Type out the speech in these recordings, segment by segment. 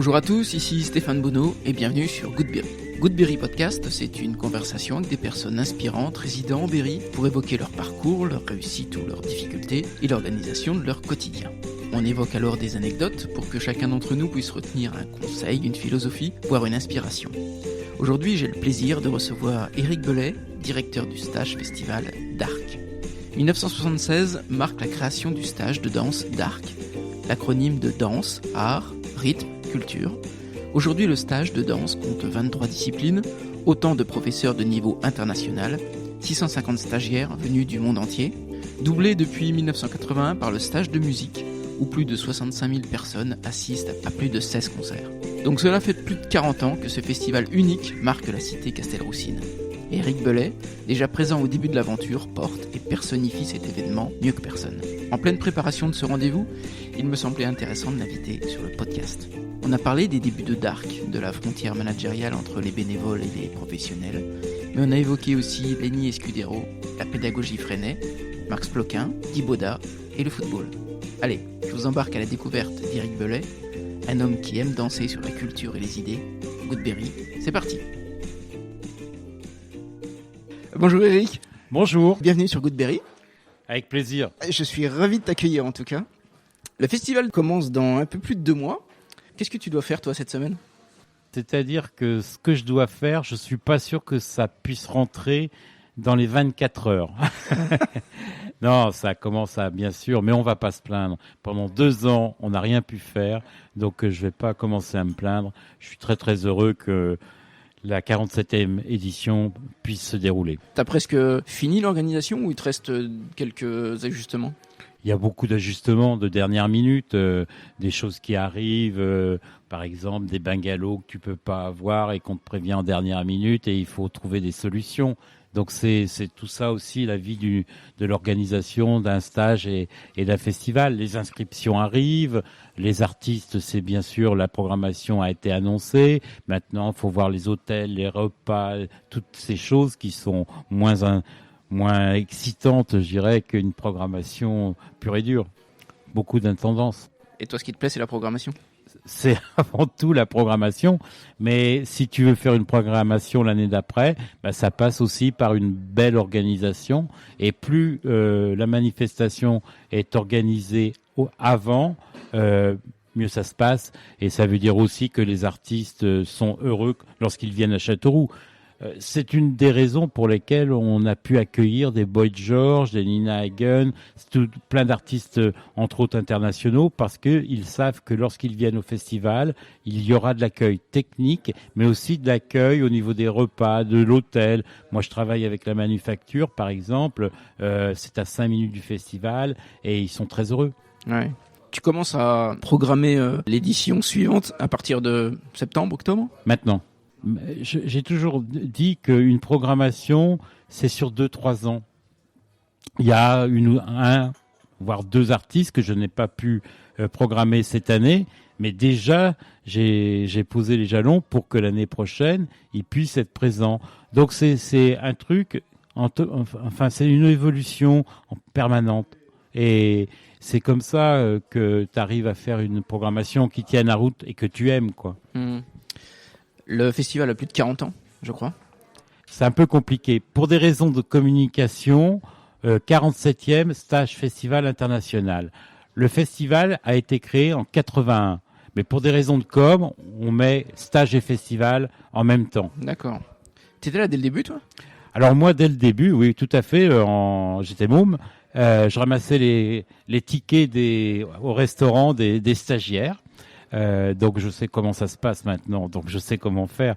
Bonjour à tous, ici Stéphane Bonneau et bienvenue sur Goodberry. Goodberry Podcast, c'est une conversation avec des personnes inspirantes résidant en Berry pour évoquer leur parcours, leur réussite ou leurs difficultés et l'organisation de leur quotidien. On évoque alors des anecdotes pour que chacun d'entre nous puisse retenir un conseil, une philosophie, voire une inspiration. Aujourd'hui, j'ai le plaisir de recevoir Éric Bellet, directeur du stage festival d'Arc. 1976 marque la création du stage de danse d'Arc, l'acronyme de danse, art, rythme, culture. Aujourd'hui, le stage de danse compte 23 disciplines, autant de professeurs de niveau international, 650 stagiaires venus du monde entier, doublé depuis 1981 par le stage de musique, où plus de 65 000 personnes assistent à plus de 16 concerts. Donc cela fait plus de 40 ans que ce festival unique marque la cité Castelroussine. Et Éric Bellet, déjà présent au début de l'aventure, porte et personnifie cet événement mieux que personne. En pleine préparation de ce rendez-vous, il me semblait intéressant de l'inviter sur le podcast. On a parlé des débuts de Dark, de la frontière managériale entre les bénévoles et les professionnels, mais on a évoqué aussi Lenny Escudero, la pédagogie Freinet, Max Ploquin, Guy Boda et le football. Allez, je vous embarque à la découverte d'Éric Bellet, un homme qui aime danser sur la culture et les idées. Goodberry, c'est parti. Bonjour Éric. Bonjour. Bienvenue sur Goodberry. Avec plaisir. Je suis ravi de t'accueillir en tout cas. Le festival commence dans un peu plus de 2 mois. Qu'est-ce que tu dois faire toi cette semaine ? C'est-à-dire que ce que je dois faire, je suis pas sûr que ça puisse rentrer dans les 24 heures. Non, ça commence à, bien sûr, mais on va pas se plaindre. Pendant 2 ans, on n'a rien pu faire, donc je vais pas commencer à me plaindre. Je suis très très heureux que la 47e édition puisse se dérouler. T'as presque fini l'organisation ou il te reste quelques ajustements ? Il y a beaucoup d'ajustements de dernière minute, des choses qui arrivent, par exemple des bungalows que tu peux pas avoir et qu'on te prévient en dernière minute et il faut trouver des solutions. Donc c'est tout ça aussi la vie de l'organisation d'un stage et d'un festival. Les inscriptions arrivent, les artistes, c'est bien sûr, la programmation a été annoncée. Maintenant, il faut voir les hôtels, les repas, toutes ces choses qui sont moins excitantes, je dirais, qu'une programmation pure et dure. Beaucoup d'intendance. Et toi, ce qui te plaît, c'est la programmation ? C'est avant tout la programmation, mais si tu veux faire une programmation l'année d'après, ça passe aussi par une belle organisation. Et plus la manifestation est organisée avant, mieux ça se passe. Et ça veut dire aussi que les artistes sont heureux lorsqu'ils viennent à Châteauroux. C'est une des raisons pour lesquelles on a pu accueillir des Boy George, des Nina Hagen, plein d'artistes, entre autres internationaux, parce qu'ils savent que lorsqu'ils viennent au festival, il y aura de l'accueil technique, mais aussi de l'accueil au niveau des repas, de l'hôtel. Moi, je travaille avec la Manufacture, par exemple. C'est à 5 minutes du festival et ils sont très heureux. Ouais. Tu commences à programmer l'édition suivante à partir de septembre, octobre ? Maintenant. J'ai toujours dit qu'une programmation, c'est sur 2-3 ans. Il y a un, voire 2 artistes que je n'ai pas pu programmer cette année, mais déjà, j'ai posé les jalons pour que l'année prochaine, ils puissent être présents. Donc c'est un truc, c'est une évolution permanente. Et c'est comme ça que tu arrives à faire une programmation qui tienne la route et que tu aimes, quoi. Le festival a plus de 40 ans, je crois. C'est un peu compliqué. Pour des raisons de communication, 47e stage festival international. Le festival a été créé en 81. Mais pour des raisons de com, on met stage et festival en même temps. D'accord. Tu étais là dès le début, toi ? Alors moi, dès le début, oui, tout à fait. J'étais môme. Je ramassais les tickets au restaurant des stagiaires. Donc je sais comment ça se passe maintenant, donc je sais comment faire.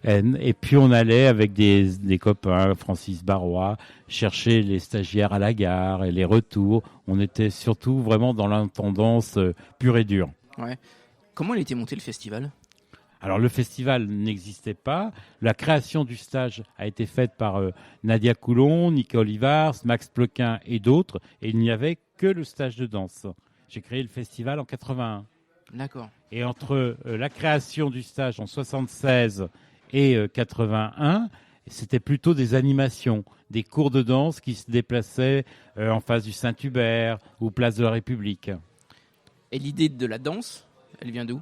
Et puis on allait avec des copains, Francis Barrois, chercher les stagiaires à la gare et les retours. On était surtout vraiment dans l'intendance pure et dure. Ouais. Comment il a été monté le festival ? Alors le festival n'existait pas. La création du stage a été faite par Nadia Coulon, Nicolas Olivars, Max Ploquin et d'autres. Et il n'y avait que le stage de danse. J'ai créé le festival en 81. D'accord. Et entre la création du stage en 76 et 81, c'était plutôt des animations, des cours de danse qui se déplaçaient en face du Saint-Hubert ou place de la République. Et l'idée de la danse, elle vient d'où ?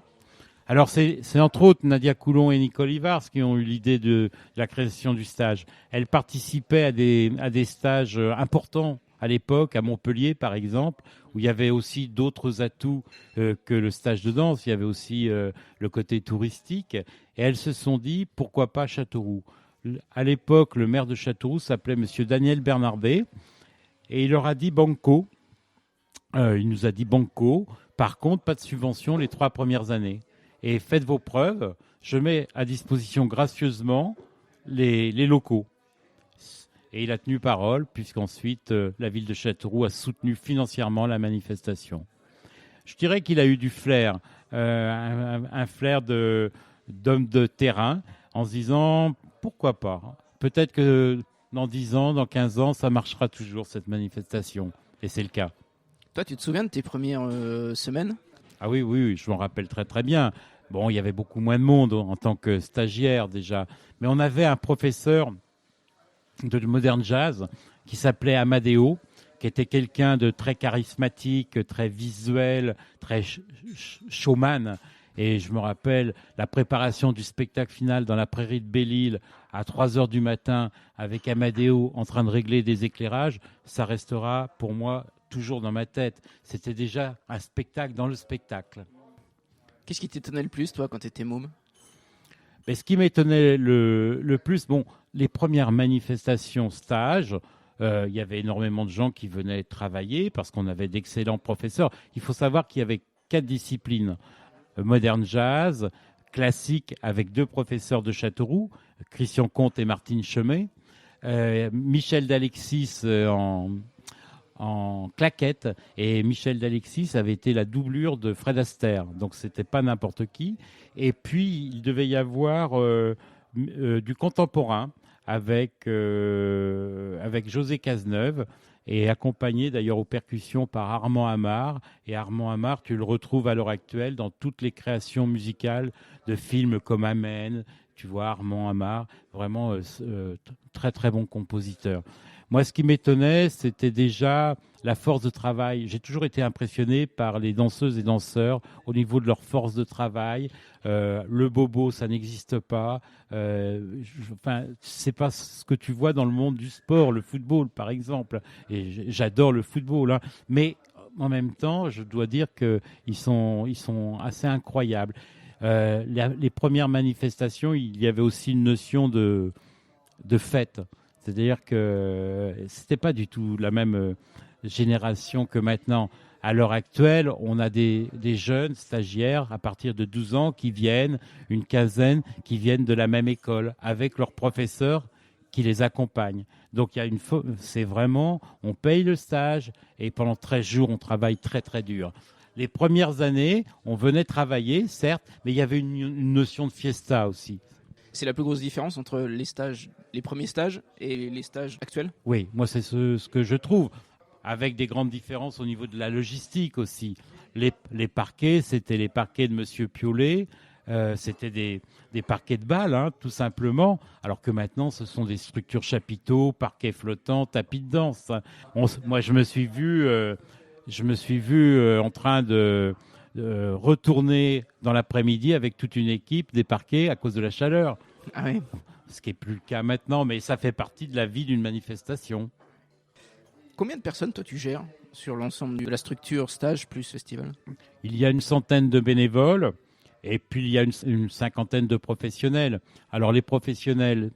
Alors c'est entre autres Nadia Coulon et Nicole Ivars qui ont eu l'idée de la création du stage. Elles participaient à des stages importants à l'époque, à Montpellier par exemple, où il y avait aussi d'autres atouts que le stage de danse. Il y avait aussi le côté touristique. Et elles se sont dit, pourquoi pas Châteauroux. À l'époque, le maire de Châteauroux s'appelait Monsieur Daniel Bernardet. Et il leur a dit banco. Il nous a dit banco. Par contre, pas de subvention les 3 premières années. Et faites vos preuves. Je mets à disposition gracieusement les locaux. Et il a tenu parole, puisqu'ensuite, la ville de Châteauroux a soutenu financièrement la manifestation. Je dirais qu'il a eu du flair, un flair d'homme de terrain, en se disant, pourquoi pas ? Peut-être que dans 10 ans, dans 15 ans, ça marchera toujours, cette manifestation. Et c'est le cas. Toi, tu te souviens de tes premières semaines ? Ah oui, je m'en rappelle très très bien. Bon, il y avait beaucoup moins de monde en tant que stagiaire déjà. Mais on avait un professeur de modern jazz qui s'appelait Amadeo, qui était quelqu'un de très charismatique, très visuel, très showman. Et je me rappelle la préparation du spectacle final dans la prairie de Belle-Île à 3h du matin avec Amadeo en train de régler des éclairages. Ça restera pour moi toujours dans ma tête. C'était déjà un spectacle dans le spectacle. Qu'est-ce qui t'étonnait le plus, toi, quand tu étais môme ? Mais ce qui m'étonnait le plus, les premières manifestations stages, il y avait énormément de gens qui venaient travailler parce qu'on avait d'excellents professeurs. Il faut savoir qu'il y avait 4 disciplines. Modern jazz, classique avec 2 professeurs de Châteauroux, Christian Comte et Martine Chemet, Michel d'Alexis en claquette, et Michel d'Alexis avait été la doublure de Fred Astaire, donc c'était pas n'importe qui. Et puis il devait y avoir du contemporain avec José Cazeneuve, et accompagné d'ailleurs aux percussions par Armand Amar. Et Armand Amar, tu le retrouves à l'heure actuelle dans toutes les créations musicales de films comme Amen. Tu vois, Armand Amar, vraiment très très bon compositeur. Moi, ce qui m'étonnait, c'était déjà la force de travail. J'ai toujours été impressionné par les danseuses et danseurs au niveau de leur force de travail. Le bobo, ça n'existe pas. C'est pas ce que tu vois dans le monde du sport, le football, par exemple. Et j'adore le football, hein. Mais en même temps, je dois dire qu'ils sont assez incroyables. Les premières manifestations, il y avait aussi une notion de fête. C'est-à-dire que c'était pas du tout la même génération que maintenant. À l'heure actuelle, on a des jeunes stagiaires à partir de 12 ans qui viennent, une quinzaine, qui viennent de la même école avec leurs professeurs qui les accompagnent. Donc c'est vraiment, on paye le stage et pendant 13 jours, on travaille très très dur. Les premières années, on venait travailler, certes, mais il y avait une notion de fiesta aussi. C'est la plus grosse différence entre les premiers stages et les stages actuels ? Oui, moi c'est ce que je trouve, avec des grandes différences au niveau de la logistique aussi. Les parquets, c'était les parquets de Monsieur Piolet, c'était des parquets de bal, hein, tout simplement, alors que maintenant ce sont des structures chapiteaux, parquets flottants, tapis de danse. Moi je me suis vu en train de retourner dans l'après-midi avec toute une équipe des parquets à cause de la chaleur. Ah oui. Ce qui n'est plus le cas maintenant, mais ça fait partie de la vie d'une manifestation. Combien de personnes, toi, tu gères sur l'ensemble de la structure stage plus festival ? Il y a une centaine de bénévoles et puis il y a une cinquantaine de professionnels. Alors les professionnels,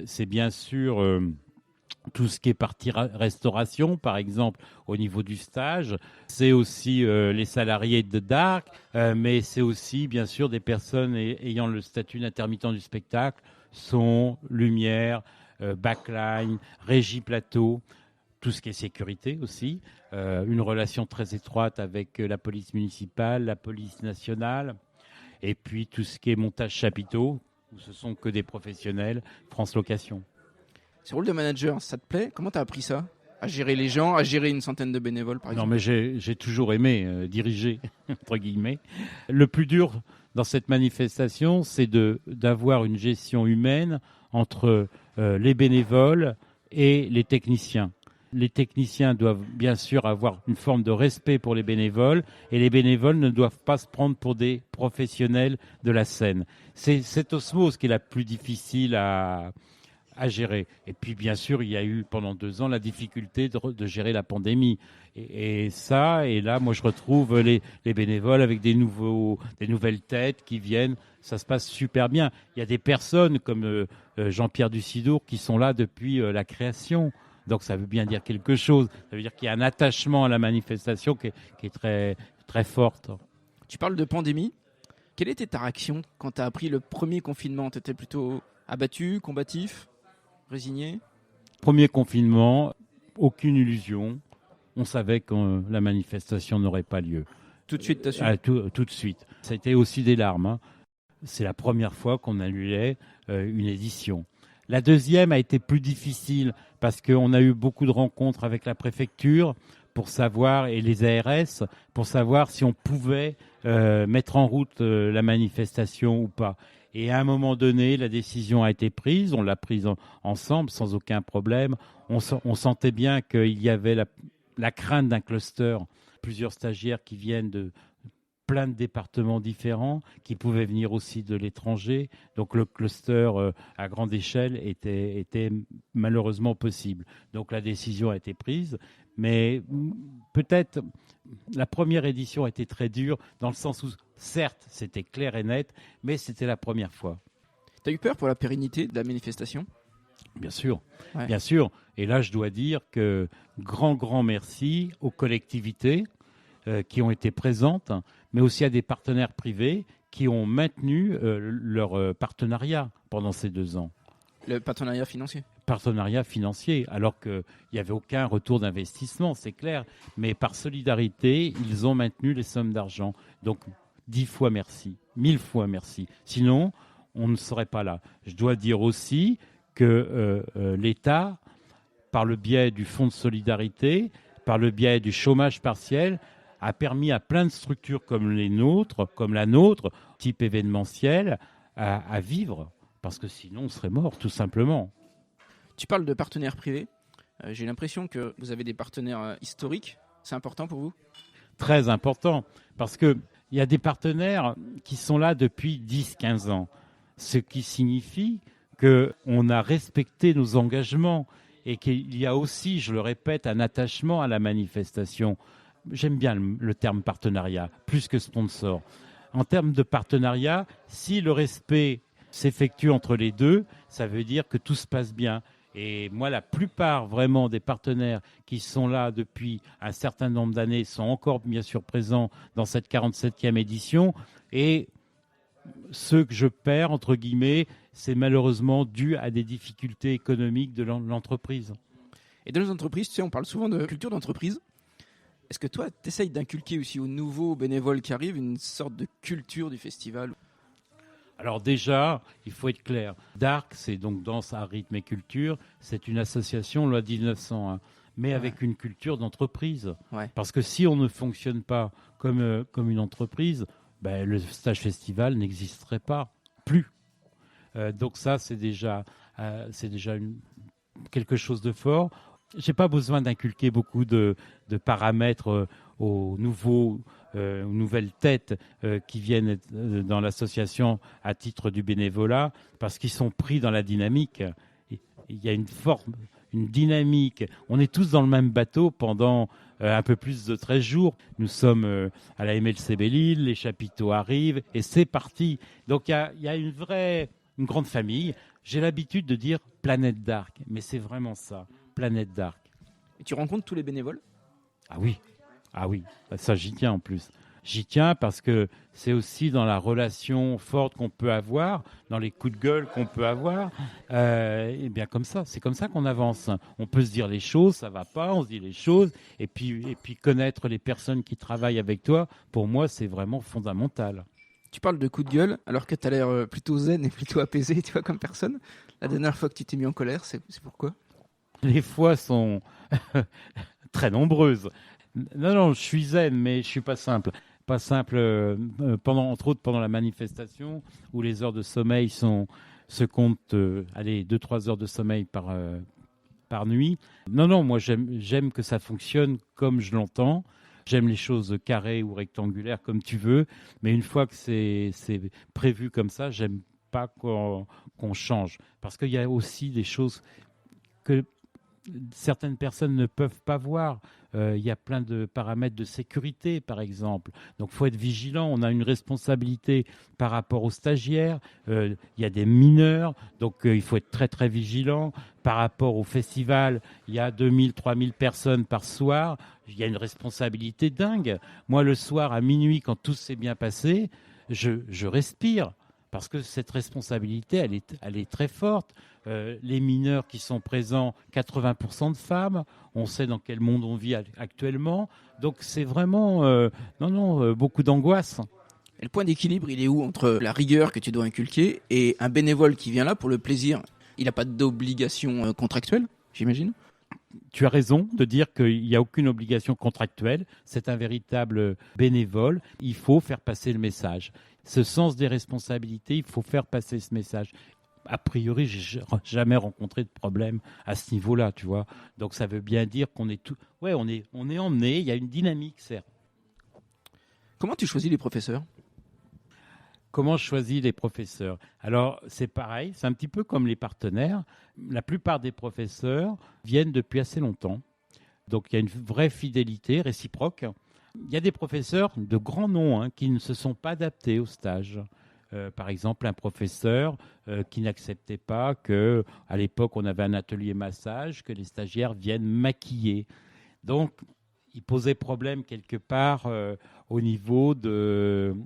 c'est bien sûr tout ce qui est partie restauration, par exemple, au niveau du stage. C'est aussi les salariés de Dark, mais c'est aussi, bien sûr, des personnes ayant le statut d'intermittent du spectacle, son, lumière, backline, régie plateau, tout ce qui est sécurité aussi, une relation très étroite avec la police municipale, la police nationale, et puis tout ce qui est montage chapiteau, où ce sont que des professionnels, France Location. Ce rôle de manager, ça te plaît ? Comment tu as appris ça ? À gérer les gens, à gérer une centaine de bénévoles, par exemple ? Non, mais j'ai toujours aimé diriger, entre guillemets. Le plus dur dans cette manifestation, c'est d'avoir une gestion humaine entre les bénévoles et les techniciens. Les techniciens doivent bien sûr avoir une forme de respect pour les bénévoles et les bénévoles ne doivent pas se prendre pour des professionnels de la scène. C'est cette osmose qui est la plus difficile à gérer. Et puis, bien sûr, il y a eu pendant 2 ans la difficulté de gérer la pandémie. Et là, moi, je retrouve les bénévoles avec des nouvelles têtes qui viennent. Ça se passe super bien. Il y a des personnes comme Jean-Pierre Ducidour qui sont là depuis la création. Donc, ça veut bien dire quelque chose. Ça veut dire qu'il y a un attachement à la manifestation qui est très, très forte. Tu parles de pandémie. Quelle était ta réaction quand tu as appris le premier confinement ? Tu étais plutôt abattu, combatif ? Résigné ? Premier confinement, aucune illusion. On savait que la manifestation n'aurait pas lieu. Tout de suite, t'as su ? Tout de suite. Ça a été aussi des larmes. Hein. C'est la première fois qu'on annulait une édition. La deuxième a été plus difficile parce qu'on a eu beaucoup de rencontres avec la préfecture pour savoir, et les ARS, pour savoir si on pouvait mettre en route la manifestation ou pas. Et à un moment donné, la décision a été prise, on l'a prise ensemble sans aucun problème. On sentait bien qu'il y avait la crainte d'un cluster, plusieurs stagiaires qui viennent de plein de départements différents, qui pouvaient venir aussi de l'étranger. Donc le cluster à grande échelle était malheureusement possible. Donc la décision a été prise, mais peut-être la première édition a été très dure, dans le sens où, certes, c'était clair et net, mais c'était la première fois. T'as eu peur pour la pérennité de la manifestation ? Bien sûr, ouais. Bien sûr. Et là, je dois dire que grand merci aux collectivités qui ont été présentes, mais aussi à des partenaires privés qui ont maintenu leur partenariat pendant ces 2 ans. Le partenariat financier, alors qu'il n'y avait aucun retour d'investissement, c'est clair. Mais par solidarité, ils ont maintenu les sommes d'argent. Donc, 10 fois merci, 1000 fois merci. Sinon, on ne serait pas là. Je dois dire aussi que l'État, par le biais du fonds de solidarité, par le biais du chômage partiel, a permis à plein de structures comme la nôtre, type événementiel, à vivre. Parce que sinon, on serait mort, tout simplement. Tu parles de partenaires privés. J'ai l'impression que vous avez des partenaires historiques. C'est important pour vous ? Très important. Parce qu'il y a des partenaires qui sont là depuis 10-15 ans. Ce qui signifie qu'on a respecté nos engagements et qu'il y a aussi, je le répète, un attachement à la manifestation. J'aime bien le terme partenariat, plus que sponsor. En termes de partenariat, si le respect s'effectue entre les deux, ça veut dire que tout se passe bien. Et moi, la plupart vraiment des partenaires qui sont là depuis un certain nombre d'années sont encore bien sûr présents dans cette 47e édition. Et ceux que je perds, entre guillemets, c'est malheureusement dû à des difficultés économiques de l'entreprise. Et dans les entreprises, tu sais, on parle souvent de culture d'entreprise. Est-ce que toi, tu essayes d'inculquer aussi aux nouveaux bénévoles qui arrivent une sorte de culture du festival ? Alors déjà, il faut être clair. DARC, c'est donc Danse, Art, Rythme et Culture. C'est une association loi 1901, mais avec une culture d'entreprise. Ouais. Parce que si on ne fonctionne pas comme une entreprise, le stage festival n'existerait pas plus. Donc ça, c'est déjà quelque chose de fort. J'ai pas besoin d'inculquer beaucoup de paramètres aux nouvelles têtes qui viennent dans l'association à titre du bénévolat, parce qu'ils sont pris dans la dynamique. Il y a une dynamique. On est tous dans le même bateau pendant un peu plus de 13 jours. Nous sommes à la MLC Belle-Île, les chapiteaux arrivent et c'est parti. Donc il y a une grande famille. J'ai l'habitude de dire Planète Dark, mais c'est vraiment ça, Planète Dark. Et tu rencontres tous les bénévoles ? Ah oui, ça j'y tiens en plus. J'y tiens parce que c'est aussi dans la relation forte qu'on peut avoir, dans les coups de gueule qu'on peut avoir. Et bien comme ça, c'est comme ça qu'on avance. On peut se dire les choses, ça va pas, on se dit les choses, et puis connaître les personnes qui travaillent avec toi, pour moi, c'est vraiment fondamental. Tu parles de coups de gueule, alors que tu as l'air plutôt zen et plutôt apaisé, tu vois, comme personne. La dernière fois que tu t'es mis en colère, c'est pourquoi ? Les fois sont très nombreuses. Non, je suis zen, mais je suis pas simple. Pas simple, entre autres pendant la manifestation, où les heures de sommeil se comptent, 2-3 heures de sommeil par par nuit. Non, moi j'aime que ça fonctionne comme je l'entends. J'aime les choses carrées ou rectangulaires comme tu veux, mais une fois que c'est prévu comme ça, j'aime pas qu'on change. Parce qu'il y a aussi des choses que certaines personnes ne peuvent pas voir. Il y a plein de paramètres de sécurité, par exemple. Donc, il faut être vigilant. On a une responsabilité par rapport aux stagiaires. Il y a des mineurs, donc il faut être très, très vigilant. Par rapport au festival, il y a 2000, 3000 personnes par soir. Il y a une responsabilité dingue. Moi, le soir, à minuit, quand tout s'est bien passé, je respire. Parce que cette responsabilité, elle est très forte. Les mineurs qui sont présents, 80% de femmes. On sait dans quel monde on vit actuellement. Donc c'est vraiment beaucoup d'angoisse. Et le point d'équilibre, il est où entre la rigueur que tu dois inculquer et un bénévole qui vient là pour le plaisir? Il n'a pas d'obligation contractuelle, j'imagine? Tu as raison de dire qu'il n'y a aucune obligation contractuelle. C'est un véritable bénévole. Il faut faire passer le message. Ce sens des responsabilités, il faut faire passer ce message. A priori, j'ai jamais rencontré de problème à ce niveau-là, tu vois. Donc ça veut bien dire qu'on est tout. Ouais, on est emmené. Il y a une dynamique, certes. Comment tu choisis les professeurs? Comment je choisis les professeurs? Alors, c'est pareil, c'est un petit peu comme les partenaires. La plupart des professeurs viennent depuis assez longtemps. Donc, il y a une vraie fidélité réciproque. Il y a des professeurs de grands noms qui ne se sont pas adaptés au stage. Par exemple, un professeur qui n'acceptait pas qu'à l'époque, on avait un atelier massage, que les stagiaires viennent maquiller. Donc, il posait problème quelque part au niveau de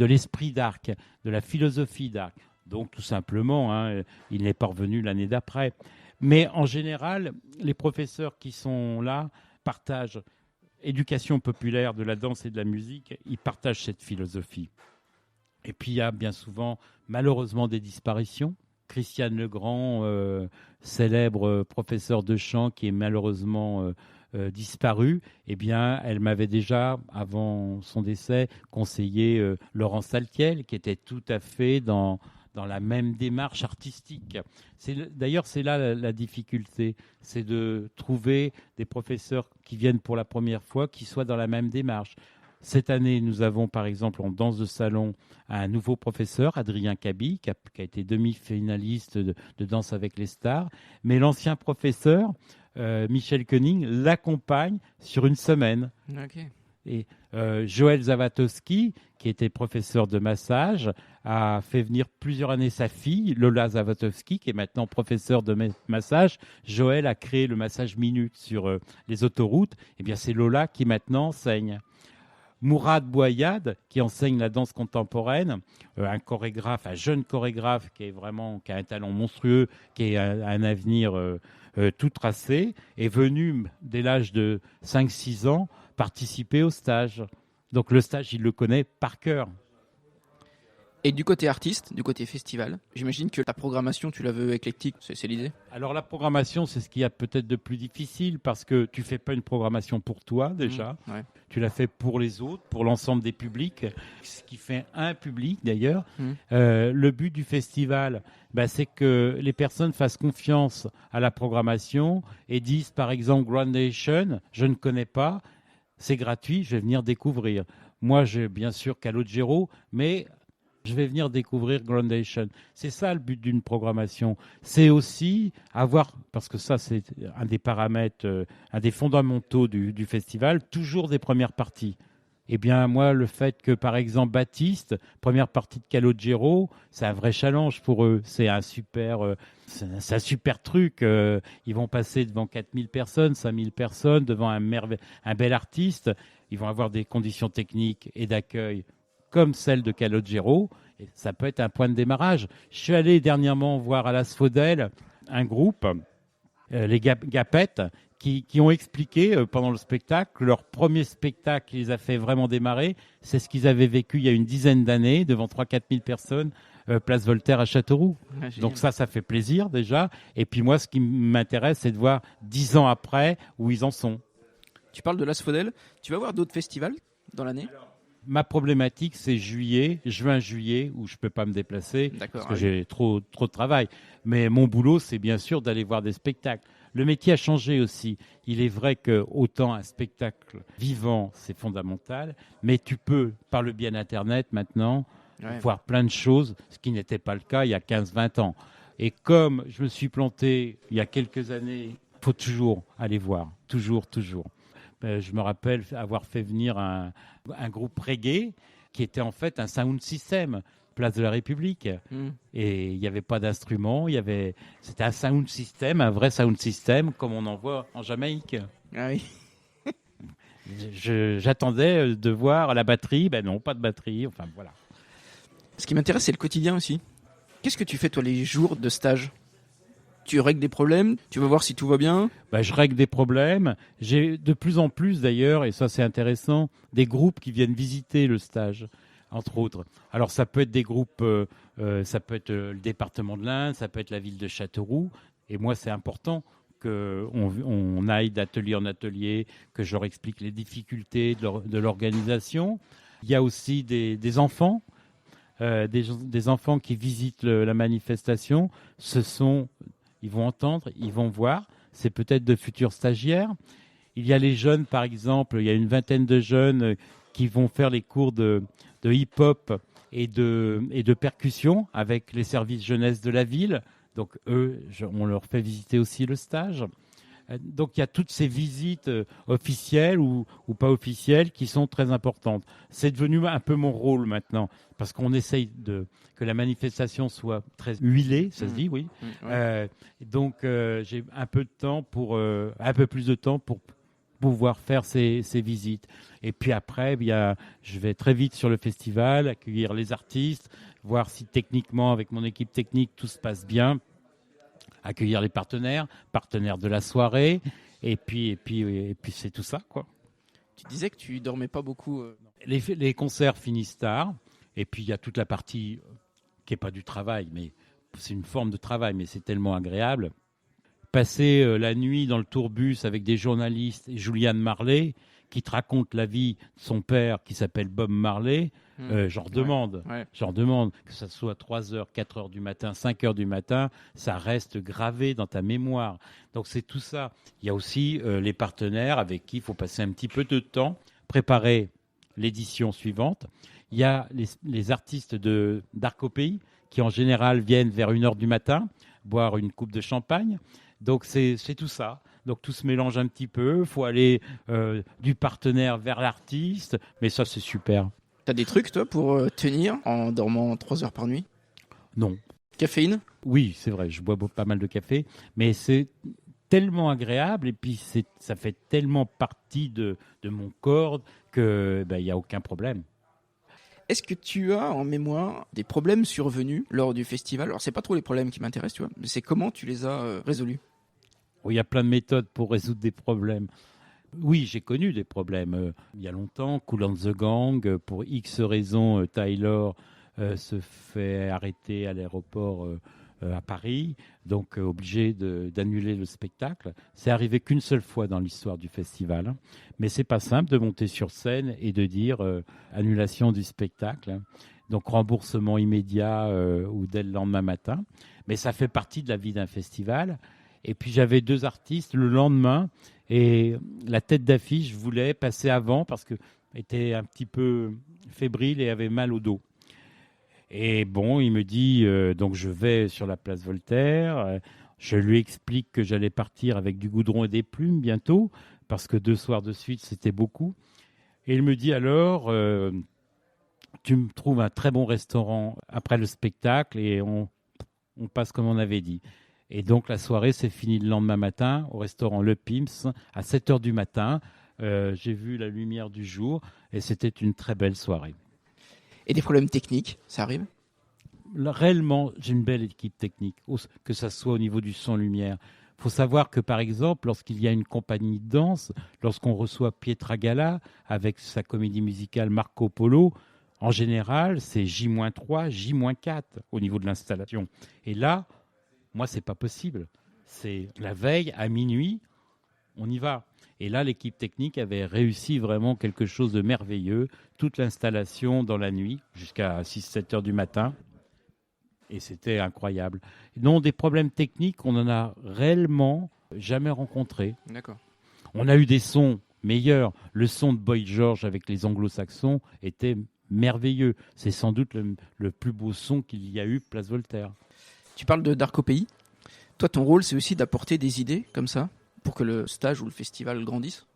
l'esprit d'Arc, de la philosophie d'Arc. Donc, tout simplement, il n'est pas revenu l'année d'après. Mais en général, les professeurs qui sont là partagent éducation populaire de la danse et de la musique, ils partagent cette philosophie. Et puis, il y a bien souvent, malheureusement, des disparitions. Christiane Legrand, célèbre professeur de chant qui est malheureusement disparue, eh bien, elle m'avait déjà, avant son décès, conseillé Laurent Saltiel, qui était tout à fait dans la même démarche artistique. D'ailleurs, c'est là la difficulté, c'est de trouver des professeurs qui viennent pour la première fois, qui soient dans la même démarche. Cette année, nous avons par exemple en danse de salon un nouveau professeur, Adrien Cabi, qui a été demi-finaliste de Danse avec les stars. Mais l'ancien professeur, Michel Koenig, l'accompagne sur une semaine. Okay. Et Joël Zawatowski, qui était professeur de massage, a fait venir plusieurs années sa fille, Lola Zawatowski, qui est maintenant professeure de massage. Joël a créé le massage minute sur les autoroutes. Eh bien, c'est Lola qui maintenant enseigne. Mourad Bouayad, qui enseigne la danse contemporaine, un jeune chorégraphe qui a un talent monstrueux, qui a un avenir tout tracé, est venu dès l'âge de 5-6 ans participer au stage. Donc le stage, il le connaît par cœur. Et du côté artiste, du côté festival, j'imagine que la programmation, tu la veux éclectique, c'est l'idée? Alors la programmation, c'est ce qu'il y a peut-être de plus difficile parce que tu fais pas une programmation pour toi déjà, ouais. Tu la fais pour les autres, pour l'ensemble des publics, ce qui fait un public d'ailleurs. Le but du festival, c'est que les personnes fassent confiance à la programmation et disent par exemple Groundation, je ne connais pas, c'est gratuit, je vais venir découvrir. Moi, j'ai bien sûr Calogero, mais je vais venir découvrir Groundation. C'est ça le but d'une programmation. C'est aussi avoir, parce que ça c'est un des paramètres, un des fondamentaux du festival, toujours des premières parties. Eh bien moi, le fait que par exemple Baptiste, première partie de Calogero, c'est un vrai challenge pour eux. C'est un super truc. Ils vont passer devant 4000 personnes, 5000 personnes, devant un bel artiste. Ils vont avoir des conditions techniques et d'accueil comme celle de Calogero, et ça peut être un point de démarrage. Je suis allé dernièrement voir à l'Asphodel un groupe, les Gapettes, qui ont expliqué pendant le spectacle, leur premier spectacle qui les a fait vraiment démarrer, c'est ce qu'ils avaient vécu il y a une dizaine d'années, devant 3-4 000 personnes, place Voltaire à Châteauroux. Donc ça fait plaisir déjà. Et puis moi, ce qui m'intéresse, c'est de voir 10 ans après où ils en sont. Tu parles de l'Asphodel, tu vas voir d'autres festivals dans l'année? Ma problématique, c'est juin-juillet, où je peux pas me déplacer D'accord, parce que j'ai trop de travail. Mais mon boulot, c'est bien sûr d'aller voir des spectacles. Le métier a changé aussi. Il est vrai que autant un spectacle vivant, c'est fondamental, mais tu peux, par le biais d'Internet maintenant, voir plein de choses, ce qui n'était pas le cas il y a 15-20 ans. Et comme je me suis planté il y a quelques années, il faut toujours aller voir, toujours. Je me rappelle avoir fait venir un groupe reggae qui était en fait un sound system, place de la République. Et il n'y avait pas d'instrument, c'était un sound system, un vrai sound system comme on en voit en Jamaïque. Ah oui. J'attendais de voir la batterie, ben non, pas de batterie, enfin voilà. Ce qui m'intéresse, c'est le quotidien aussi. Qu'est-ce que tu fais toi les jours de stage ? Tu règles des problèmes ? Tu vas voir si tout va bien ? Je règle des problèmes. J'ai de plus en plus d'ailleurs, et ça c'est intéressant, des groupes qui viennent visiter le stage, entre autres. Alors ça peut être des groupes, ça peut être le département de l'Inde, ça peut être la ville de Châteauroux. Et moi c'est important qu'on aille d'atelier en atelier, que je leur explique les difficultés de l'organisation. Il y a aussi des enfants. Des enfants qui visitent la manifestation, ils vont entendre, ils vont voir, c'est peut-être de futurs stagiaires. Il y a les jeunes, par exemple, il y a une vingtaine de jeunes qui vont faire les cours de hip-hop et de percussion avec les services jeunesse de la ville. Donc eux, on leur fait visiter aussi le stage. Donc il y a toutes ces visites officielles ou pas officielles qui sont très importantes. C'est devenu un peu mon rôle maintenant, parce qu'on essaye que la manifestation soit très huilée, ça se dit, oui. Donc j'ai un peu plus de temps pour pouvoir faire ces visites. Et puis après, je vais très vite sur le festival, accueillir les artistes, voir si techniquement, avec mon équipe technique, tout se passe bien. Accueillir les partenaires de la soirée, et puis c'est tout ça, quoi. Tu disais que tu dormais pas beaucoup. Les concerts finissent tard, et puis il y a toute la partie qui est pas du travail, mais c'est une forme de travail, mais c'est tellement agréable. Passer la nuit dans le tourbus avec des journalistes et Julian Marley qui te raconte la vie de son père qui s'appelle Bob Marley. J'en demande que ça soit 3h, 4h du matin, 5h du matin, ça reste gravé dans ta mémoire. Donc c'est tout ça. Il y a aussi les partenaires avec qui il faut passer un petit peu de temps, préparer l'édition suivante. Il y a les artistes d'Arc au Pays qui en général viennent vers 1h du matin boire une coupe de champagne. Donc c'est tout ça. Donc tout se mélange un petit peu. Il faut aller du partenaire vers l'artiste. Mais ça, c'est super. T'as des trucs, toi, pour tenir en dormant 3 heures par nuit ? Non. Caféine ? Oui, c'est vrai. Je bois pas mal de café. Mais c'est tellement agréable. Et puis, ça fait tellement partie de mon corps qu'il n'y a aucun problème. Est-ce que tu as en mémoire des problèmes survenus lors du festival ? Alors, c'est pas trop les problèmes qui m'intéressent, tu vois, mais c'est comment tu les as résolus ? Il y a plein de méthodes pour résoudre des problèmes. Oui, j'ai connu des problèmes. Il y a longtemps, Kool and the Gang, pour X raisons, Taylor se fait arrêter à l'aéroport à Paris, donc obligé d'annuler le spectacle. C'est arrivé qu'une seule fois dans l'histoire du festival, hein. Mais c'est pas simple de monter sur scène et de dire annulation du spectacle, hein. Donc remboursement immédiat ou dès le lendemain matin. Mais ça fait partie de la vie d'un festival. Et puis j'avais 2 artistes le lendemain et la tête d'affiche voulait passer avant parce qu'elle était un petit peu fébrile et avait mal au dos. Et bon, il me dit, donc je vais sur la place Voltaire, je lui explique que j'allais partir avec du goudron et des plumes bientôt, parce que 2 soirs de suite, c'était beaucoup. Et il me dit alors, tu me trouves un très bon restaurant après le spectacle et on passe comme on avait dit. Et donc la soirée s'est finie le lendemain matin au restaurant Le Pimps à 7h du matin. J'ai vu la lumière du jour et c'était une très belle soirée. Et des problèmes techniques, ça arrive ? Réellement, j'ai une belle équipe technique, que ça soit au niveau du son-lumière. Il faut savoir que, par exemple, lorsqu'il y a une compagnie de danse, lorsqu'on reçoit Pietragala avec sa comédie musicale Marco Polo, en général, c'est J-3, J-4 au niveau de l'installation. Et là, moi, c'est pas possible. C'est la veille, à minuit, on y va. Et là, l'équipe technique avait réussi vraiment quelque chose de merveilleux. Toute l'installation dans la nuit, jusqu'à 6-7 heures du matin. Et c'était incroyable. Non, des problèmes techniques, on n'en a réellement jamais rencontrés. D'accord. On a eu des sons meilleurs. Le son de Boy George avec les anglo-saxons était merveilleux. C'est sans doute le plus beau son qu'il y a eu Place Voltaire. Tu parles de Dark au pays. Toi, ton rôle, c'est aussi d'apporter des idées comme ça pour que le stage ou le festival grandisse.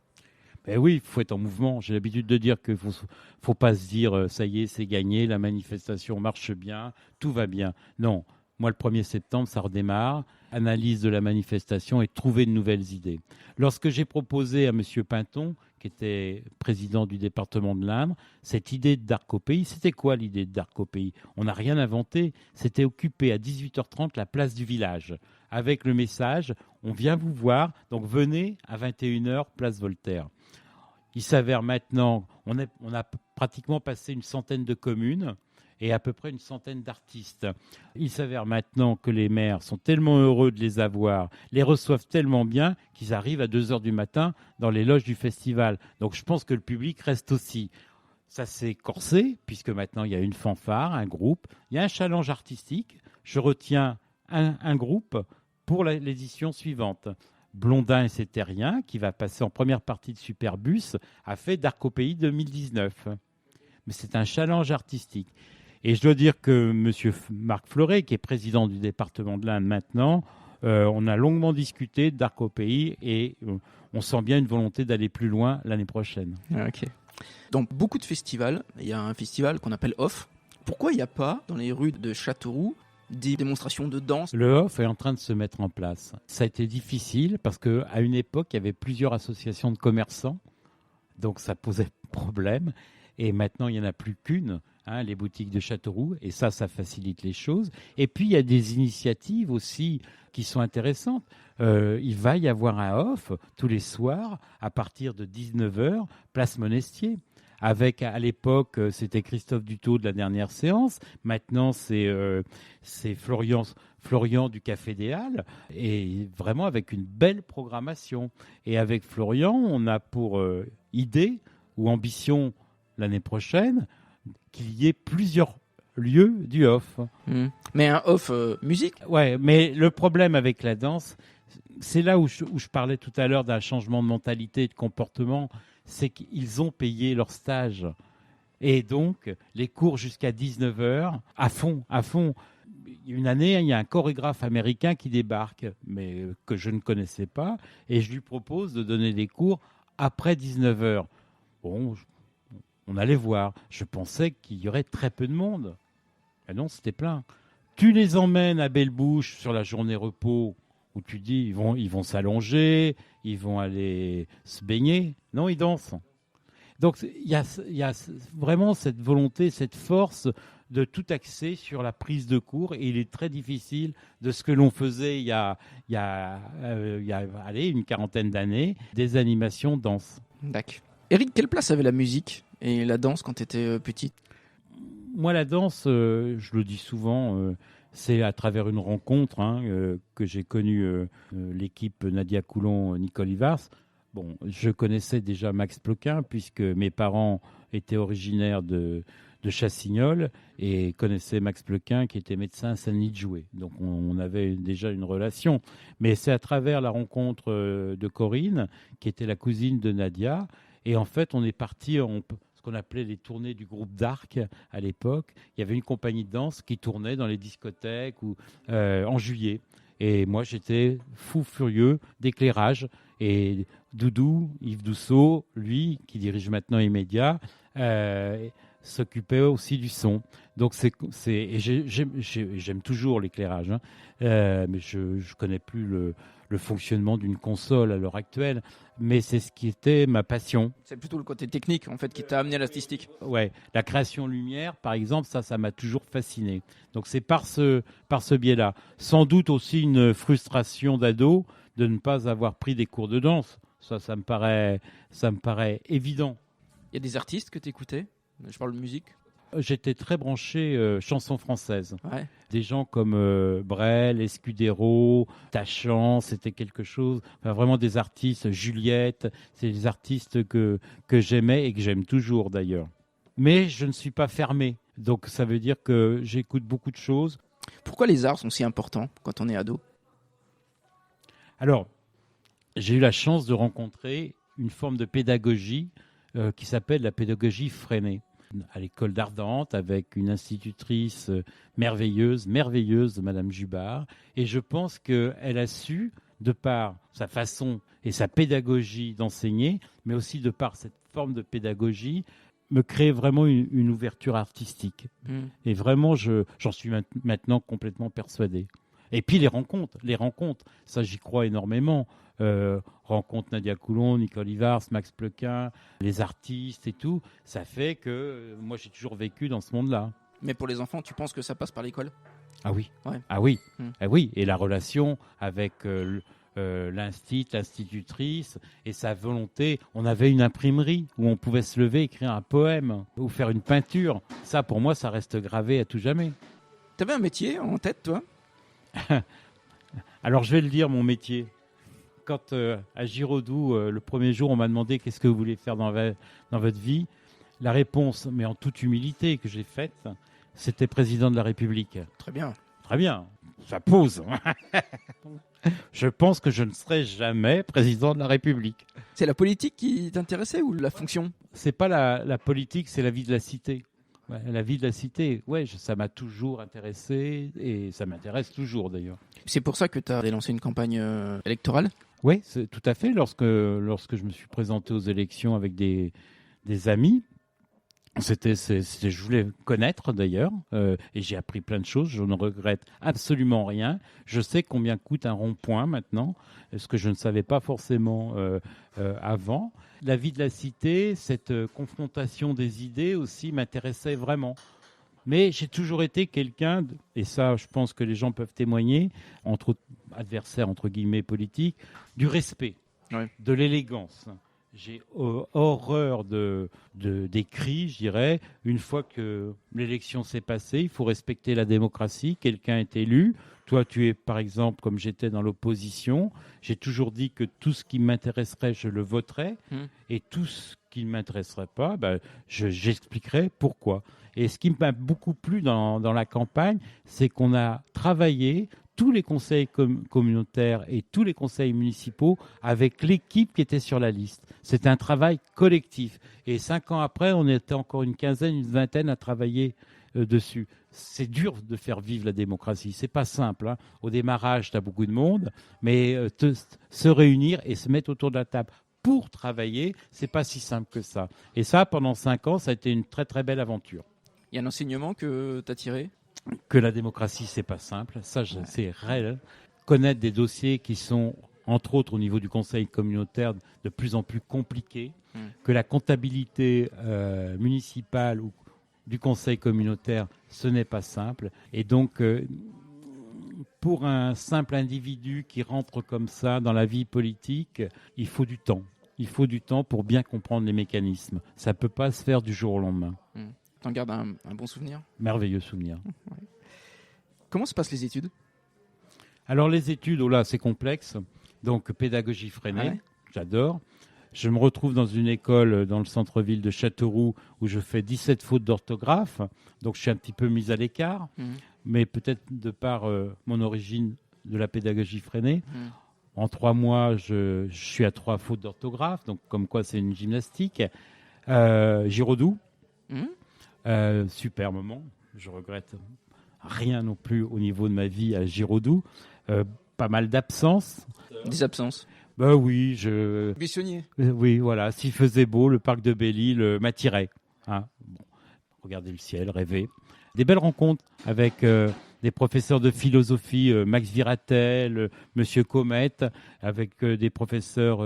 Ben oui, il faut être en mouvement. J'ai l'habitude de dire qu'il ne faut pas se dire ça y est, c'est gagné, la manifestation marche bien, tout va bien. Non, moi le 1er septembre, ça redémarre, analyse de la manifestation et trouver de nouvelles idées. Lorsque j'ai proposé à M. Pinton, qui était président du département de l'Indre, cette idée de Dark au pays, c'était quoi l'idée de Dark au pays ? On n'a rien inventé, c'était occuper à 18h30 la place du village, avec le message « On vient vous voir, donc venez à 21h, place Voltaire ». Il s'avère maintenant, on a pratiquement passé une centaine de communes et à peu près une centaine d'artistes. Il s'avère maintenant que les maires sont tellement heureux de les avoir, les reçoivent tellement bien qu'ils arrivent à 2h du matin dans les loges du festival. Donc je pense que le public reste aussi. Ça s'est corsé, puisque maintenant il y a une fanfare, un groupe, il y a un challenge artistique. Je retiens un groupe pour l'édition suivante. Blondin et ses terriens, qui va passer en première partie de Superbus, a fait Dark au pays 2019. Mais c'est un challenge artistique. Et je dois dire que M. Marc Fleuret, qui est président du département de l'Indre maintenant, on a longuement discuté de Dark au pays et on sent bien une volonté d'aller plus loin l'année prochaine. Ok. Dans beaucoup de festivals, il y a un festival qu'on appelle Off. Pourquoi il n'y a pas, dans les rues de Châteauroux, des démonstrations de danse? Le off est en train de se mettre en place. Ça a été difficile parce qu'à une époque, il y avait plusieurs associations de commerçants, donc ça posait problème. Et maintenant, il n'y en a plus qu'une, les boutiques de Châteauroux, et ça facilite les choses. Et puis, il y a des initiatives aussi qui sont intéressantes. Il va y avoir un off tous les soirs à partir de 19h, place Monestier. Avec, à l'époque, c'était Christophe Dutot de la dernière séance. Maintenant, c'est Florian du Café des Halles. Et vraiment avec une belle programmation. Et avec Florian, on a pour idée ou ambition l'année prochaine qu'il y ait plusieurs lieux du off. Mais un off musique? Ouais, mais le problème avec la danse, c'est là où je parlais tout à l'heure d'un changement de mentalité et de comportement, c'est qu'ils ont payé leur stage. Et donc, les cours jusqu'à 19h, à fond. Une année, il y a un chorégraphe américain qui débarque, mais que je ne connaissais pas, et je lui propose de donner des cours après 19h. Bon, on allait voir. Je pensais qu'il y aurait très peu de monde. Et non, c'était plein. Tu les emmènes à Belle-Bouche sur la journée repos, où tu dis ils vont s'allonger, ils vont aller se baigner. Non, ils dansent. Donc il y a vraiment cette volonté, cette force de tout axer sur la prise de cours, et il est très difficile de ce que l'on faisait il y a une quarantaine d'années, des animations danse. D'accord. Eric, quelle place avait la musique et la danse quand tu étais petit? Moi, la danse, je le dis souvent, c'est à travers une rencontre que j'ai connu l'équipe Nadia Coulon, Nicole Ivars. Bon, je connaissais déjà Max Ploquin puisque mes parents étaient originaires de Chassignol et connaissaient Max Ploquin qui était médecin à Saint-Denis-de-Joué. Donc on avait déjà une relation. Mais c'est à travers la rencontre de Corinne, qui était la cousine de Nadia. Et en fait, on est parti ce qu'on appelait les tournées du groupe d'Arc à l'époque. Il y avait une compagnie de danse qui tournait dans les discothèques en juillet. Et moi, j'étais fou furieux d'éclairage. Et Doudou, Yves Dousseau, lui, qui dirige maintenant Immédiat, s'occupait aussi du son. Donc j'aime toujours l'éclairage, mais je connais plus le fonctionnement d'une console à l'heure actuelle. Mais c'est ce qui était ma passion. C'est plutôt le côté technique en fait qui t'a amené à l'artistique. Ouais, la création lumière, par exemple, ça m'a toujours fasciné. Donc c'est par ce biais-là. Sans doute aussi une frustration d'ado de ne pas avoir pris des cours de danse. Ça me paraît évident. Il y a des artistes que tu écoutais? Je parle de musique. j'étais très branché chansons françaises. Ouais. Des gens comme Brel, Escudero, Tachant, c'était quelque chose. Enfin, vraiment des artistes, Juliette, c'est des artistes que j'aimais et que j'aime toujours d'ailleurs. Mais je ne suis pas fermé. Donc ça veut dire que j'écoute beaucoup de choses. Pourquoi les arts sont si importants quand on est ado? Alors, j'ai eu la chance de rencontrer une forme de pédagogie qui s'appelle la pédagogie freinée. À l'école d'Ardentes avec une institutrice merveilleuse, Madame Jubard. Et je pense qu'elle a su, de par sa façon et sa pédagogie d'enseigner, mais aussi de par cette forme de pédagogie, me créer vraiment une ouverture artistique. Et vraiment, j'en suis maintenant complètement persuadé. Et puis les rencontres, ça j'y crois énormément. Rencontre Nadia Coulon, Nicole Ivars, Max Plequin, les artistes et tout, ça fait que moi j'ai toujours vécu dans ce monde-là. Mais pour les enfants, tu penses que ça passe par l'école? Ah oui, Ouais. ah oui, ah oui. Et la relation avec l'institutrice et sa volonté. On avait une imprimerie où on pouvait se lever, écrire un poème ou faire une peinture. Ça, pour moi, ça reste gravé à tout jamais. T'avais un métier en tête, toi? Alors, je vais le dire, mon métier. Quand à Giraudoux, le premier jour, on m'a demandé qu'est-ce que vous voulez faire dans votre vie, la réponse, mais en toute humilité que j'ai faite, c'était président de la République. Très bien. Très bien, ça pose. Je pense que je ne serai jamais président de la République. C'est la politique qui t'intéressait ou la fonction? C'est pas la politique, c'est la vie de la cité. Ouais, la vie de la cité, ouais, ça m'a toujours intéressé et ça m'intéresse toujours d'ailleurs. C'est pour ça que tu as lancé une campagne électorale? Oui, tout à fait. Lorsque je me suis présenté aux élections avec des amis, je voulais connaître d'ailleurs, et j'ai appris plein de choses. Je ne regrette absolument rien. Je sais combien coûte un rond-point maintenant, ce que je ne savais pas forcément avant. La vie de la cité, cette confrontation des idées aussi m'intéressait vraiment. Mais j'ai toujours été quelqu'un, et ça je pense que les gens peuvent témoigner, entre adversaires, entre guillemets, politiques, du respect, ouais, de l'élégance. J'ai horreur des cris, je dirais. Une fois que l'élection s'est passée, il faut respecter la démocratie. Quelqu'un est élu. Toi, tu es, par exemple, comme j'étais dans l'opposition. J'ai toujours dit que tout ce qui m'intéresserait, je le voterais. Et tout ce qui ne m'intéresserait pas, j'expliquerai pourquoi. Et ce qui m'a beaucoup plu dans la campagne, c'est qu'on a travaillé tous les conseils communautaires et tous les conseils municipaux avec l'équipe qui était sur la liste. C'était un travail collectif. Et 5 ans après, on était encore une quinzaine, une vingtaine à travailler dessus. C'est dur de faire vivre la démocratie. C'est pas simple. Hein. Au démarrage, tu as beaucoup de monde, mais se réunir et se mettre autour de la table pour travailler, c'est pas si simple que ça. Et ça, pendant 5 ans, ça a été une très très belle aventure. Il y a un enseignement que tu as tiré? Que la démocratie, c'est pas simple. Ça, c'est réel. Connaître des dossiers qui sont, entre autres, au niveau du conseil communautaire, de plus en plus compliqués. Que la comptabilité municipale ou du conseil communautaire, ce n'est pas simple. Et donc, pour un simple individu qui rentre comme ça dans la vie politique, il faut du temps. Il faut du temps pour bien comprendre les mécanismes. Ça ne peut pas se faire du jour au lendemain. T'en gardes un bon souvenir? Merveilleux souvenir. Ouais. Comment se passent les études? Alors les études, oh là, c'est complexe. Donc pédagogie freinée, j'adore. Je me retrouve dans une école dans le centre-ville de Châteauroux où je fais 17 fautes d'orthographe. Donc je suis un petit peu mis à l'écart. Mais peut-être de par mon origine de la pédagogie freinée. En 3 mois, je suis à 3 fautes d'orthographe. Donc comme quoi c'est une gymnastique. Giraudoux. Super moment. Je regrette rien non plus au niveau de ma vie à Giraudoux. Pas mal d'absences. Des absences? Bah oui, Buissonnier. Oui, voilà. S'il faisait beau, le parc de Belle-Île m'attirait. Hein. Bon. Regarder le ciel, rêver. Des belles rencontres avec des professeurs de philosophie, Max Viratel, Monsieur Comète, avec des professeurs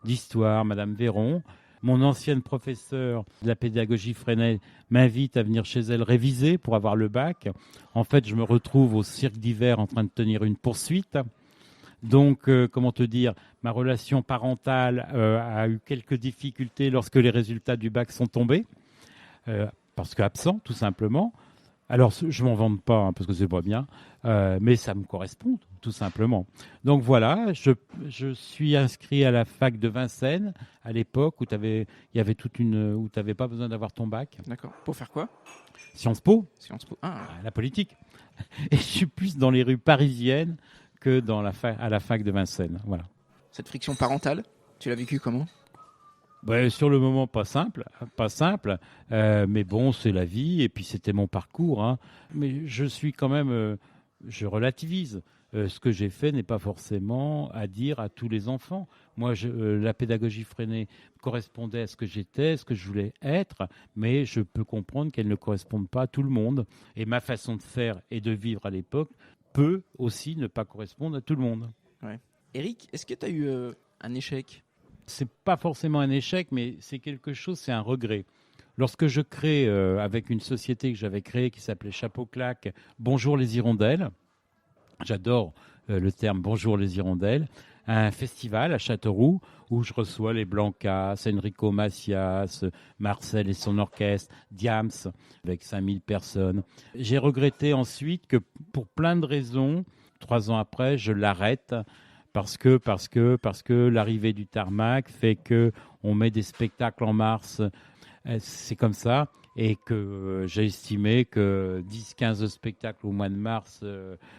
d'histoire, Madame Véron. Mon ancienne professeure de la pédagogie freinée m'invite à venir chez elle réviser pour avoir le bac. En fait, je me retrouve au cirque d'hiver en train de tenir une poursuite. Donc, comment te dire, ma relation parentale a eu quelques difficultés lorsque les résultats du bac sont tombés. parce qu'absent, tout simplement. Alors, je m'en vante pas, parce que c'est pas bien, mais ça me correspond, tout simplement. Donc voilà, je suis inscrit à la fac de Vincennes, à l'époque où il y avait où tu n'avais pas besoin d'avoir ton bac. D'accord. Pour faire quoi? Sciences Po, Sciences Po. Ah, la politique. Et je suis plus dans les rues parisiennes que à la fac de Vincennes. Voilà. cette friction parentale, tu l'as vécue comment? Sur le moment, pas simple, mais bon, c'est la vie, et puis c'était mon parcours. Hein. Mais je suis quand même, je relativise. Ce que j'ai fait n'est pas forcément à dire à tous les enfants. Moi, la pédagogie freinée correspondait à ce que j'étais, ce que je voulais être, mais je peux comprendre qu'elle ne corresponde pas à tout le monde. Et ma façon de faire et de vivre à l'époque peut aussi ne pas correspondre à tout le monde. Ouais. Eric, est-ce que tu as eu un échec? C'est pas forcément un échec, mais c'est quelque chose, c'est un regret. Lorsque je crée, avec une société que j'avais créée qui s'appelait Chapeau Claque, Bonjour les Hirondelles, j'adore le terme Bonjour les Hirondelles, un festival à Châteauroux où je reçois les Blancas, Enrico Macias, Marcel et son orchestre, Diams avec 5000 personnes. J'ai regretté ensuite que pour plein de raisons, 3 ans après, je l'arrête. Parce que l'arrivée du tarmac fait que on met des spectacles en mars, c'est comme ça, et que j'ai estimé que 10-15 spectacles au mois de mars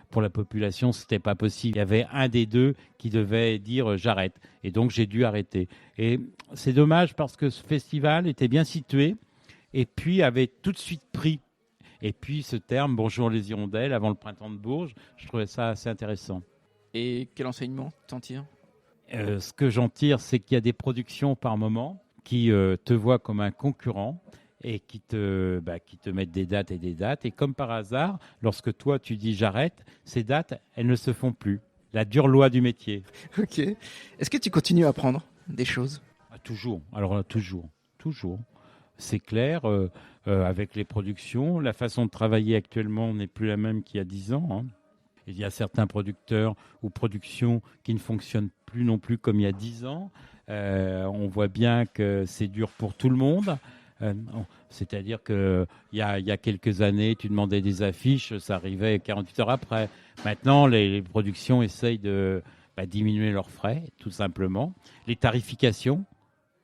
pour la population, c'était pas possible. Il y avait un des deux qui devait dire j'arrête, et donc j'ai dû arrêter. Et c'est dommage parce que ce festival était bien situé, et puis avait tout de suite pris. Et puis ce terme Bonjour les Hirondelles avant le printemps de Bourges, je trouvais ça assez intéressant. Et quel enseignement t'en tires? Ce que j'en tire, c'est qu'il y a des productions par moment qui te voient comme un concurrent et qui te mettent des dates et des dates. Et comme par hasard, lorsque toi tu dis j'arrête, ces dates, elles ne se font plus. La dure loi du métier. Ok. Est-ce que tu continues à apprendre des choses? Toujours. Alors là, toujours. C'est clair, avec les productions. La façon de travailler actuellement n'est plus la même qu'il y a 10 ans. Hein. Il y a certains producteurs ou productions qui ne fonctionnent plus non plus comme il y a 10 ans. On voit bien que c'est dur pour tout le monde. C'est-à-dire qu'il y a quelques années, tu demandais des affiches, ça arrivait 48 heures après. Maintenant, les productions essayent de diminuer leurs frais, tout simplement. Les tarifications,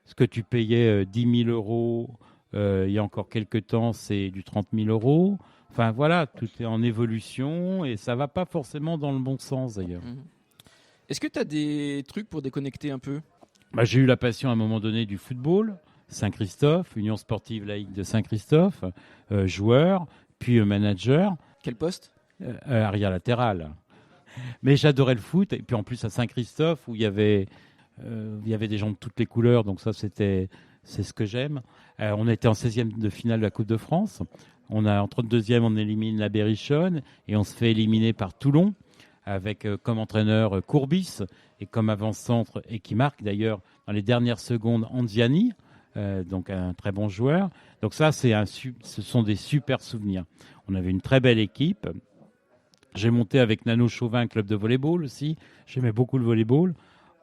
ce que tu payais 10 000 euros il y a encore quelques temps, c'est du 30 000 euros. Enfin voilà, tout est en évolution et ça va pas forcément dans le bon sens d'ailleurs. Est-ce que tu as des trucs pour déconnecter un peu? J'ai eu la passion à un moment donné du football, Saint-Christophe, Union sportive laïque de Saint-Christophe, joueur, puis manager. Quel poste? Arrière latéral. Mais j'adorais le foot et puis en plus à Saint-Christophe où il y avait des gens de toutes les couleurs, donc ça c'est ce que j'aime. On était en 16e de finale de la Coupe de France. En 32e, on élimine la Berrichonne et on se fait éliminer par Toulon avec comme entraîneur Courbis et comme avant-centre, et qui marque d'ailleurs dans les dernières secondes Anziani, donc un très bon joueur. Donc ça, ce sont des super souvenirs. On avait une très belle équipe. J'ai monté avec Nano Chauvin un club de volleyball aussi. J'aimais beaucoup le volleyball.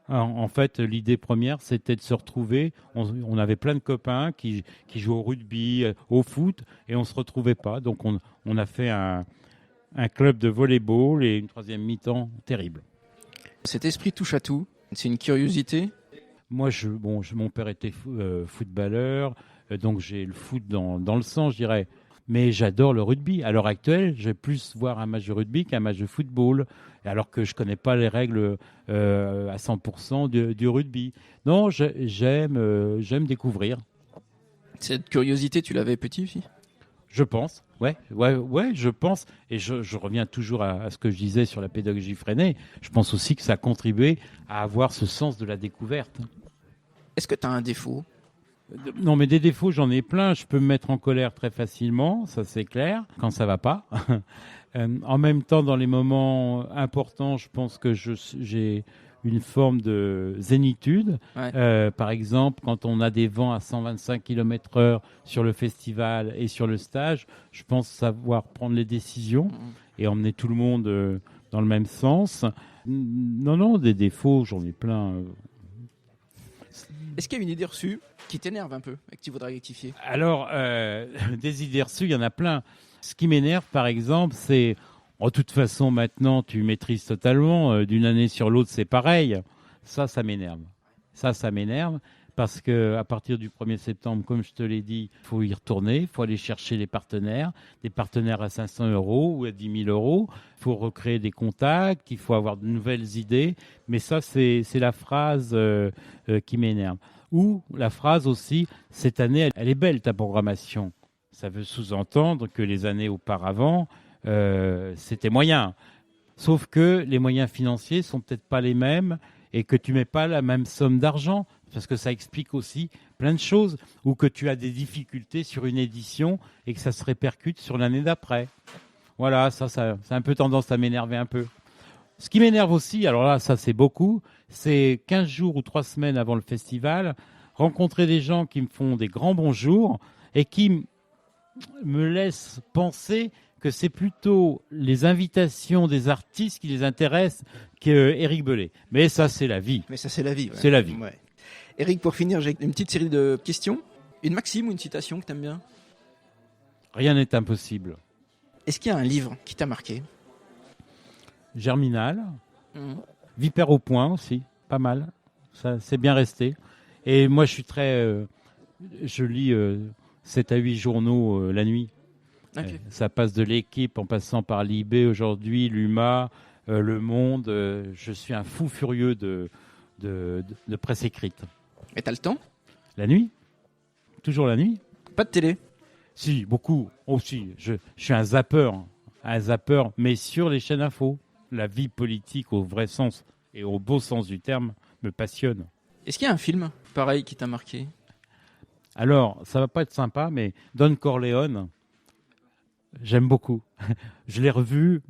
En fait, l'idée première, c'était de se retrouver. On avait plein de copains qui jouaient au rugby, au foot, et on ne se retrouvait pas. Donc, on a fait un club de volleyball et une 3e mi-temps terrible. Cet esprit touche à tout, c'est une curiosité? Moi, mon père était footballeur, donc j'ai le foot dans le sang, je dirais. Mais j'adore le rugby. À l'heure actuelle, je vais plus voir un match de rugby qu'un match de football, alors que je ne connais pas les règles à 100% du rugby. Non, j'aime découvrir. Cette curiosité, tu l'avais petit aussi? Je pense, ouais, je pense. Et je reviens toujours à ce que je disais sur la pédagogie freinée. Je pense aussi que ça a contribué à avoir ce sens de la découverte. Est-ce que tu as un défaut? Non, mais des défauts, j'en ai plein. Je peux me mettre en colère très facilement, ça c'est clair, quand ça va pas. En même temps, dans les moments importants, je pense que j'ai une forme de zénitude. Ouais. Par exemple, quand on a des vents à 125 km/h sur le festival et sur le stage, je pense savoir prendre les décisions et emmener tout le monde dans le même sens. Non, des défauts, j'en ai plein. Est-ce qu'il y a une idée reçue qui t'énerve un peu et que tu voudrais rectifier? Alors, des idées reçues, il y en a plein. Ce qui m'énerve, par exemple, c'est... De toute façon, maintenant, tu maîtrises totalement. D'une année sur l'autre, c'est pareil. Ça m'énerve. Ça m'énerve parce qu'à partir du 1er septembre, comme je te l'ai dit, il faut y retourner. Il faut aller chercher des partenaires à 500 € ou à 10 000 €. Il faut recréer des contacts. Il faut avoir de nouvelles idées. Mais ça, c'est la phrase qui m'énerve. Ou la phrase aussi, cette année, elle est belle ta programmation. Ça veut sous-entendre que les années auparavant, c'était moyen. Sauf que les moyens financiers sont peut-être pas les mêmes et que tu mets pas la même somme d'argent, parce que ça explique aussi plein de choses, ou que tu as des difficultés sur une édition et que ça se répercute sur l'année d'après. Voilà, ça a un peu tendance à m'énerver un peu. Ce qui m'énerve aussi, alors là, ça c'est beaucoup, c'est 15 jours ou 3 semaines avant le festival, rencontrer des gens qui me font des grands bonjours et qui me laissent penser que c'est plutôt les invitations des artistes qui les intéressent qu'Éric Bellet. Mais ça, c'est la vie. Mais ça, c'est la vie. Ouais. C'est la vie. Ouais. Éric, pour finir, j'ai une petite série de questions. Une maxime ou une citation que tu aimes bien? Rien n'est impossible. Est-ce qu'il y a un livre qui t'a marqué? Germinal. Vipère au point aussi. Pas mal. Ça, c'est bien resté. Et moi, je suis très... je lis 7 à 8 journaux la nuit. Okay. Ça passe de l'Équipe en passant par l'IB aujourd'hui, l'UMA, Le Monde. Je suis un fou furieux de presse écrite. Et t'as le temps? La nuit. Toujours la nuit. Pas de télé? Si, beaucoup. Aussi. Je suis un zappeur, mais sur les chaînes info. La vie politique au vrai sens et au beau sens du terme me passionne. Est-ce qu'il y a un film pareil qui t'a marqué? Alors, ça va pas être sympa, mais Don Corleone, j'aime beaucoup. Je l'ai revu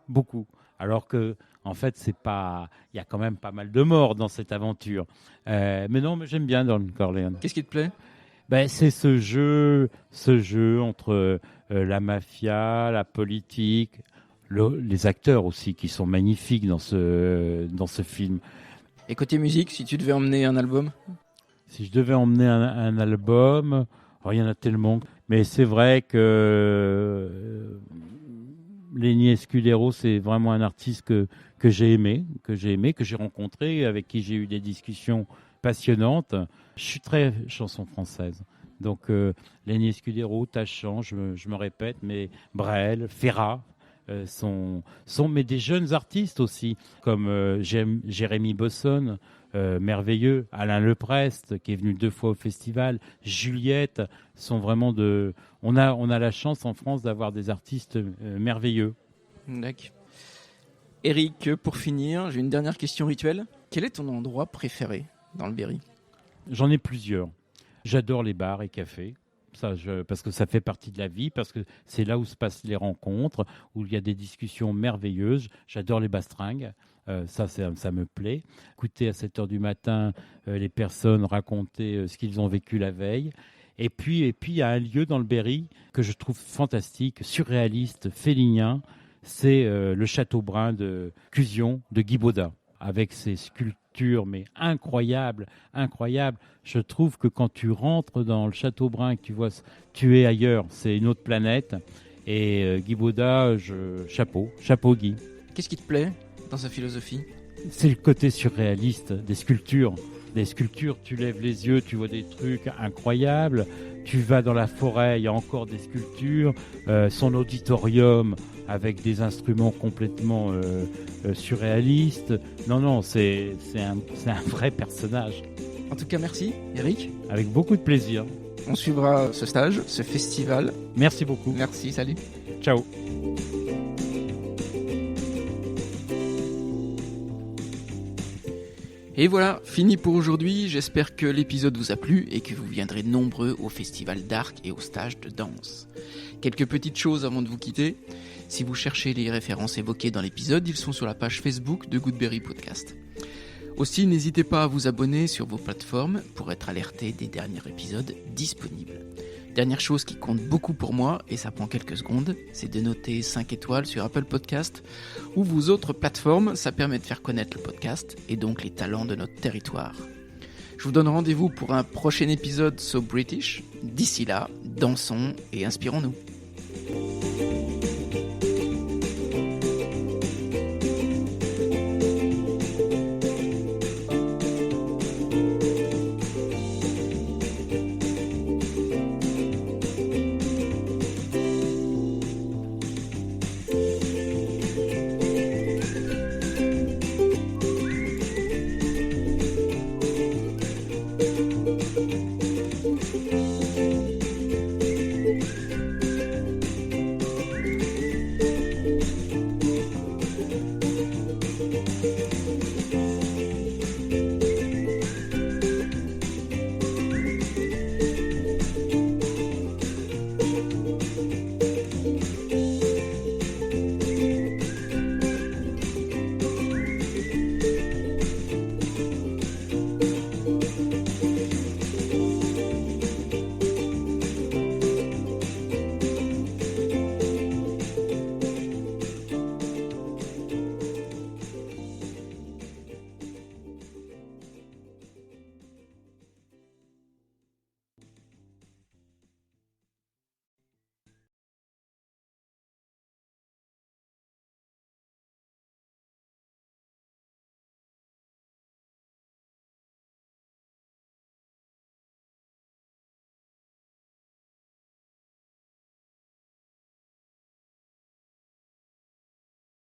beaucoup. Alors que, en fait, c'est pas. Il y a quand même pas mal de morts dans cette aventure. Mais non, mais j'aime bien Don Corleone. Qu'est-ce qui te plaît? C'est ce jeu entre la mafia, la politique, les acteurs aussi qui sont magnifiques dans ce film. Et côté musique, si tu devais emmener un album? Si je devais emmener un album, il y en a tellement. Mais c'est vrai que Lenny Escudero, c'est vraiment un artiste que j'ai aimé, que j'ai rencontré, avec qui j'ai eu des discussions passionnantes. Je suis très chanson française. Donc Lenny Escudero, Tachant, je me répète, mais Brel, Ferrat, sont mais des jeunes artistes aussi, comme Jérémy Bosson, merveilleux, Alain Leprest qui est venu 2 fois au festival, Juliette, sont vraiment on a la chance en France d'avoir des artistes merveilleux. D'accord. Éric, pour finir, j'ai une dernière question rituelle. Quel est ton endroit préféré dans le Berry? J'en ai plusieurs. J'adore les bars et cafés. Parce que ça fait partie de la vie, parce que c'est là où se passent les rencontres, où il y a des discussions merveilleuses. J'adore les bastringues, ça me plaît. Écouter à 7 heures du matin les personnes raconter ce qu'ils ont vécu la veille. Et puis il y a un lieu dans le Berry que je trouve fantastique, surréaliste, félinien, c'est le Château Brun de Cusion de Guy Baudin, avec ses sculptures, mais incroyable. Je trouve que quand tu rentres dans le Château Brun, que tu es ailleurs, c'est une autre planète. Et Guy Baudin, chapeau Guy. Qu'est-ce qui te plaît dans sa philosophie? C'est le côté surréaliste des sculptures. Des sculptures, tu lèves les yeux, tu vois des trucs incroyables. Tu vas dans la forêt, il y a encore des sculptures. Son auditorium avec des instruments complètement surréalistes. Non, c'est un vrai personnage. En tout cas, merci, Éric. Avec beaucoup de plaisir. On suivra ce stage, ce festival. Merci beaucoup. Merci, salut. Ciao. Et voilà, fini pour aujourd'hui. J'espère que l'épisode vous a plu et que vous viendrez nombreux au festival d'Arc et au stage de danse. Quelques petites choses avant de vous quitter. Si vous cherchez les références évoquées dans l'épisode, ils sont sur la page Facebook de Goodberry Podcast. Aussi, n'hésitez pas à vous abonner sur vos plateformes pour être alerté des derniers épisodes disponibles. Dernière chose qui compte beaucoup pour moi, et ça prend quelques secondes, c'est de noter 5 étoiles sur Apple Podcast ou vos autres plateformes. Ça permet de faire connaître le podcast et donc les talents de notre territoire. Je vous donne rendez-vous pour un prochain épisode So British. D'ici là, dansons et inspirons-nous.